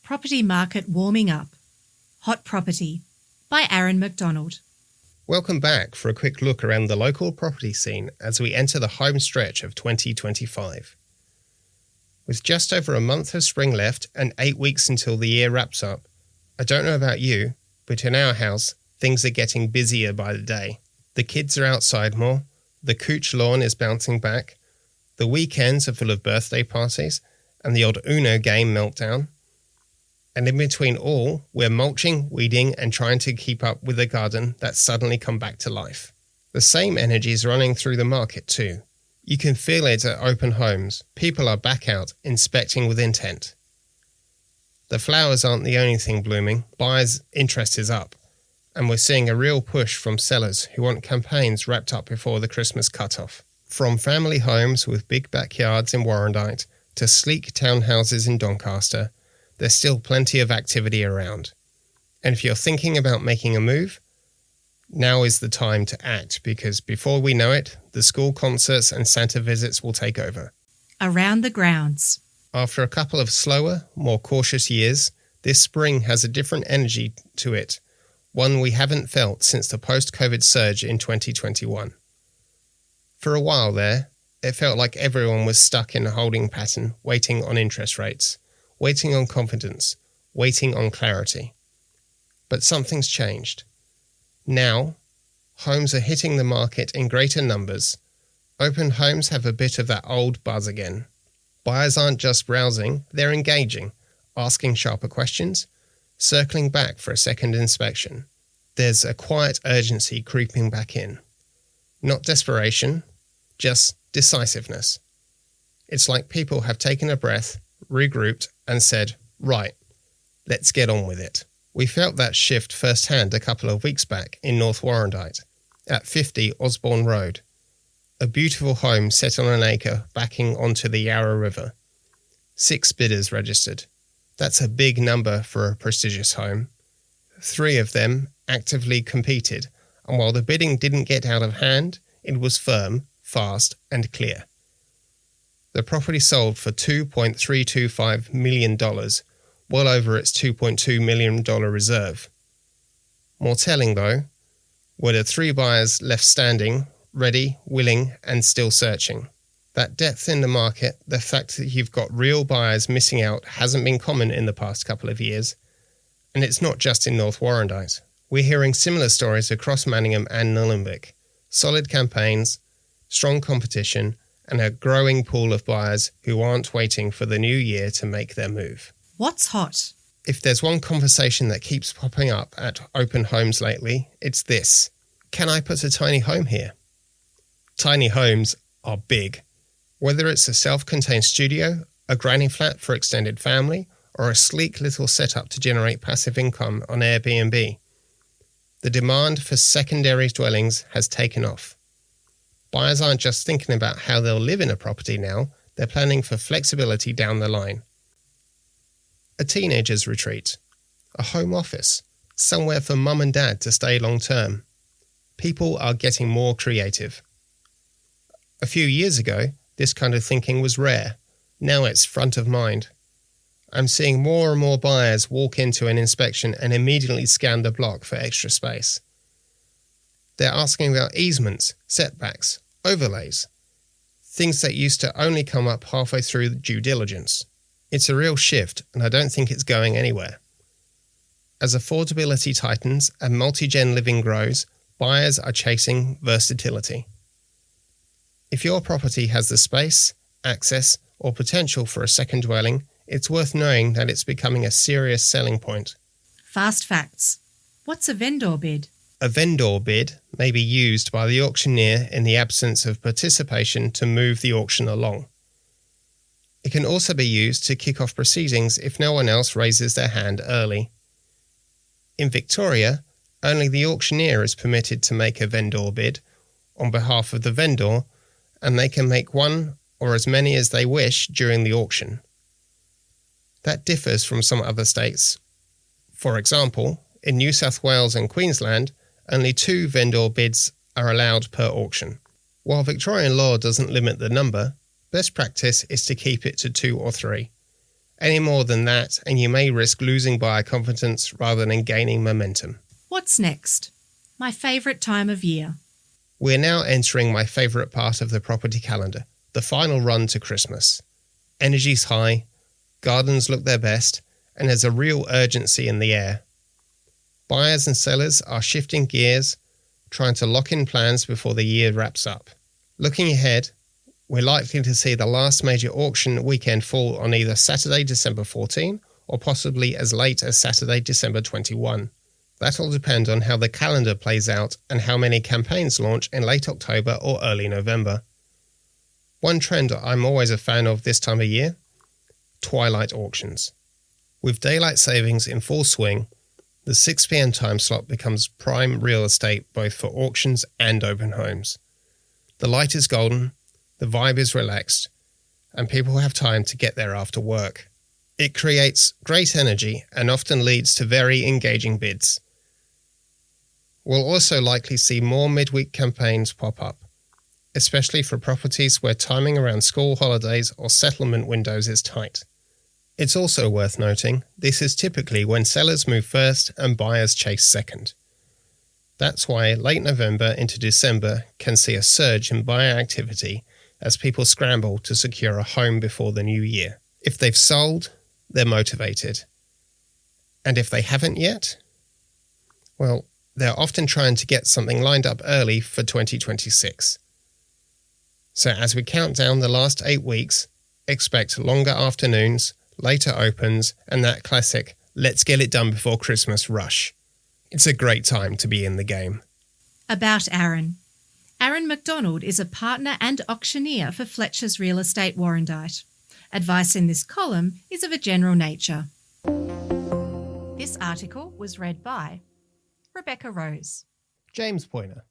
Property Market Warming Up. Hot Property by AARON McDONALD. Welcome back for a quick look around the local property scene as we enter the home stretch of 2025. With just over a month of spring left and 8 weeks until the year wraps up, I don't know about you, but in our house, things are getting busier by the day. The kids are outside more, the couch lawn is bouncing back, the weekends are full of birthday parties, and the odd Uno game meltdown. And in between all, we're mulching, weeding, and trying to keep up with a garden that's suddenly come back to life. The same energy is running through the market too. You can feel it at open homes. People are back out, inspecting with intent. The flowers aren't the only thing blooming. Buyers' interest is up. And we're seeing a real push from sellers who want campaigns wrapped up before the Christmas cutoff. From family homes with big backyards in Warrandyte to sleek townhouses in Doncaster, there's still plenty of activity around. And if you're thinking about making a move, now is the time to act, because before we know it, the school concerts and Santa visits will take over. Around the grounds. After a couple of slower, more cautious years, this spring has a different energy to it, one we haven't felt since the post-COVID surge in 2021. For a while there, it felt like everyone was stuck in a holding pattern, waiting on interest rates, waiting on confidence, waiting on clarity. But something's changed. Now, homes are hitting the market in greater numbers. Open homes have a bit of that old buzz again. Buyers aren't just browsing, they're engaging, asking sharper questions, circling back for a second inspection. There's a quiet urgency creeping back in. Not desperation, just decisiveness. It's like people have taken a breath, regrouped, and said, right, let's get on with it. We felt that shift firsthand a couple of weeks back in North Warrandyte, at 50 Osborne Road, a beautiful home set on an acre backing onto the Yarra River. 6 bidders registered. That's a big number for a prestigious home. 3 of them actively competed, and while the bidding didn't get out of hand, it was firm, fast, and clear. The property sold for $2.325 million, well over its $2.2 million reserve. More telling, though, were the 3 buyers left standing, ready, willing, and still searching. That depth in the market, the fact that you've got real buyers missing out, hasn't been common in the past couple of years. And it's not just in North Warrandyte. We're hearing similar stories across Manningham and Nillumbik. Solid campaigns, strong competition, and a growing pool of buyers who aren't waiting for the new year to make their move. What's hot? If there's one conversation that keeps popping up at open homes lately, it's this. Can I put a tiny home here? Tiny homes are big. Whether it's a self-contained studio, a granny flat for extended family, or a sleek little setup to generate passive income on Airbnb, the demand for secondary dwellings has taken off. Buyers aren't just thinking about how they'll live in a property now, they're planning for flexibility down the line. A teenager's retreat, a home office, somewhere for mum and dad to stay long term. People are getting more creative. A few years ago, this kind of thinking was rare. Now it's front of mind. I'm seeing more and more buyers walk into an inspection and immediately scan the block for extra space. They're asking about easements, setbacks, overlays, things that used to only come up halfway through due diligence. It's a real shift, and I don't think it's going anywhere. As affordability tightens and multi-gen living grows, buyers are chasing versatility. If your property has the space, access, or potential for a second dwelling, it's worth knowing that it's becoming a serious selling point. Fast facts. What's a vendor bid? A vendor bid may be used by the auctioneer in the absence of participation to move the auction along. It can also be used to kick off proceedings if no one else raises their hand early. In Victoria, only the auctioneer is permitted to make a vendor bid on behalf of the vendor, and they can make one or as many as they wish during the auction. That differs from some other states. For example, in New South Wales and Queensland, only 2 vendor bids are allowed per auction. While Victorian law doesn't limit the number, best practice is to keep it to 2 or 3. Any more than that, and you may risk losing buyer confidence rather than gaining momentum. What's next? My favourite time of year. We're now entering my favourite part of the property calendar, the final run to Christmas. Energy's high, gardens look their best, and there's a real urgency in the air. Buyers and sellers are shifting gears, trying to lock in plans before the year wraps up. Looking ahead, we're likely to see the last major auction weekend fall on either Saturday, December 14 or possibly as late as Saturday, December 21. That'll depend on how the calendar plays out and how many campaigns launch in late October or early November. One trend I'm always a fan of this time of year: twilight auctions. With daylight savings in full swing, the 6 p.m. time slot becomes prime real estate both for auctions and open homes. The light is golden, the vibe is relaxed, and people have time to get there after work. It creates great energy and often leads to very engaging bids. We'll also likely see more midweek campaigns pop up, especially for properties where timing around school holidays or settlement windows is tight. It's also worth noting, this is typically when sellers move first and buyers chase second. That's why late November into December can see a surge in buyer activity as people scramble to secure a home before the new year. If they've sold, they're motivated. And if they haven't yet, well, they're often trying to get something lined up early for 2026. So as we count down the last 8 weeks, expect longer afternoons, later opens, and that classic let's get it done before Christmas rush. It's a great time to be in the game. About Aaron. Aaron McDonald is a partner and auctioneer for Fletcher's Real Estate Warrandyte. Advice in this column is of a general nature. This article was read by Rebecca Rose. James Poyner.